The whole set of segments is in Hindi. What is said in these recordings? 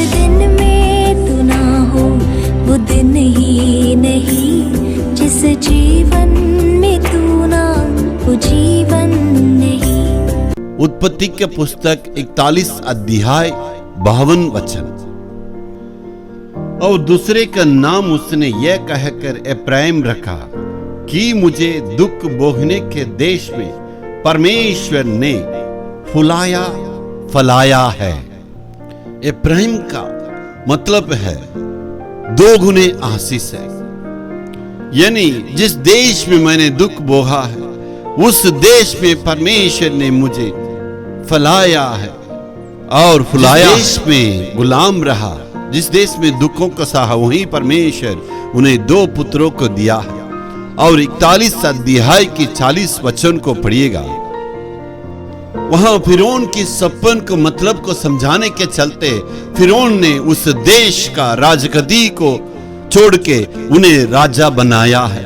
दिन में तू ना हो वो दिन ही नहीं, जिस जीवन में तू ना वो जीवन नहीं। उत्पत्ति के पुस्तक 41 अध्याय 52 वचन। और दूसरे का नाम उसने यह कहकर एप्रैम रखा कि मुझे दुख भोगने के देश में परमेश्वर ने फुलाया फलाया है। एप्रैम का मतलब है दो गुने आशीष है, यानी जिस देश में मैंने दुख भोगा है उस देश में परमेश्वर ने मुझे फलाया है और फुलाया। जिस देश में गुलाम रहा, जिस देश में दुखों का सहा, वहीं परमेश्वर उन्हें दो पुत्रों को दिया है। और 41 अध्याय की 40 वचन को पढ़िएगा। वहां फिरौन की सपन को मतलब को समझाने के चलते फिरौन ने उस देश का राजगद्दी को छोड़ के उन्हें राजा बनाया है।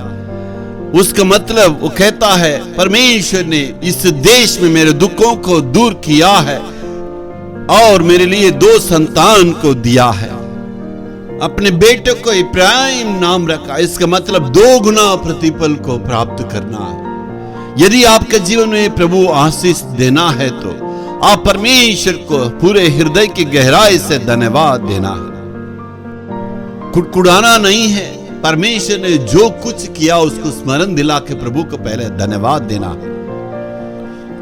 उसका मतलब वो कहता है परमेश्वर ने इस देश में मेरे दुखों को दूर किया है और मेरे लिए दो संतान को दिया है। अपने बेटे को इब्राहिम नाम रखा, इसका मतलब दो गुना प्रतिफल को प्राप्त करना है। यदि आपके जीवन में प्रभु आशीष देना है तो आप परमेश्वर को पूरे हृदय की गहराई से धन्यवाद देना है। कुड़कुड़ाना नहीं है, परमेश्वर ने जो कुछ किया उसको स्मरण दिला के प्रभु को पहले धन्यवाद देना है।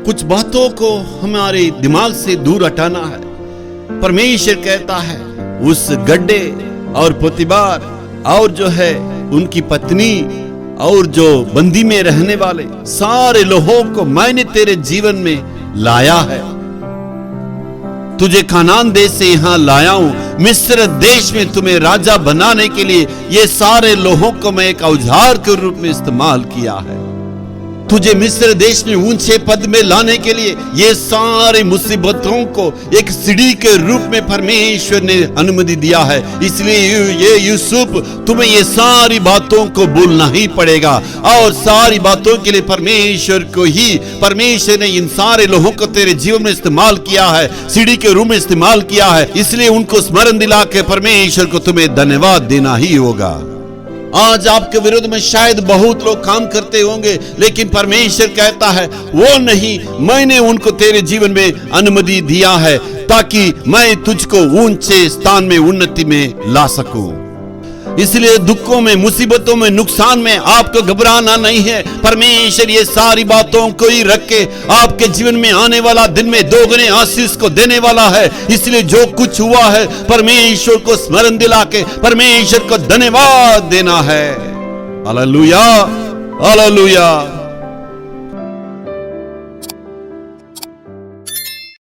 कुछ बातों को हमारे दिमाग से दूर हटाना है। परमेश्वर कहता है उस गड्ढे और पोतीबार और जो है उनकी पत्नी और जो बंदी में रहने वाले सारे लोगों को मैंने तेरे जीवन में लाया है। तुझे कानान देश से यहां लाया हूं, मिस्र देश में तुम्हें राजा बनाने के लिए ये सारे लोगों को मैं एक औजार के रूप में इस्तेमाल किया है। तुझे मिस्र देश में ऊंचे पद में लाने के लिए ये सारी मुसीबतों को एक सीढ़ी के रूप में परमेश्वर ने अनुमति दिया है। इसलिए ये यूसुफ तुम्हें ये सारी बातों को भूलना ही पड़ेगा और सारी बातों के लिए परमेश्वर ने इन सारे लोगों को तेरे जीवन में इस्तेमाल किया है, सीढ़ी के रूप में इस्तेमाल किया है। इसलिए उनको स्मरण दिला के परमेश्वर को तुम्हें धन्यवाद देना ही होगा। आज आपके विरुद्ध में शायद बहुत लोग काम करते होंगे, लेकिन परमेश्वर कहता है वो नहीं, मैंने उनको तेरे जीवन में अनुमति दिया है ताकि मैं तुझको ऊंचे स्थान में उन्नति में ला सकूं। इसलिए दुखों में, मुसीबतों में, नुकसान में आपको घबराना नहीं है। परमेश्वर ये सारी बातों को ही रख के आपके जीवन में आने वाला दिन में दोगुने आशीष को देने वाला है। इसलिए जो कुछ हुआ है परमेश्वर को स्मरण दिला के परमेश्वर को धन्यवाद देना है। Hallelujah, hallelujah.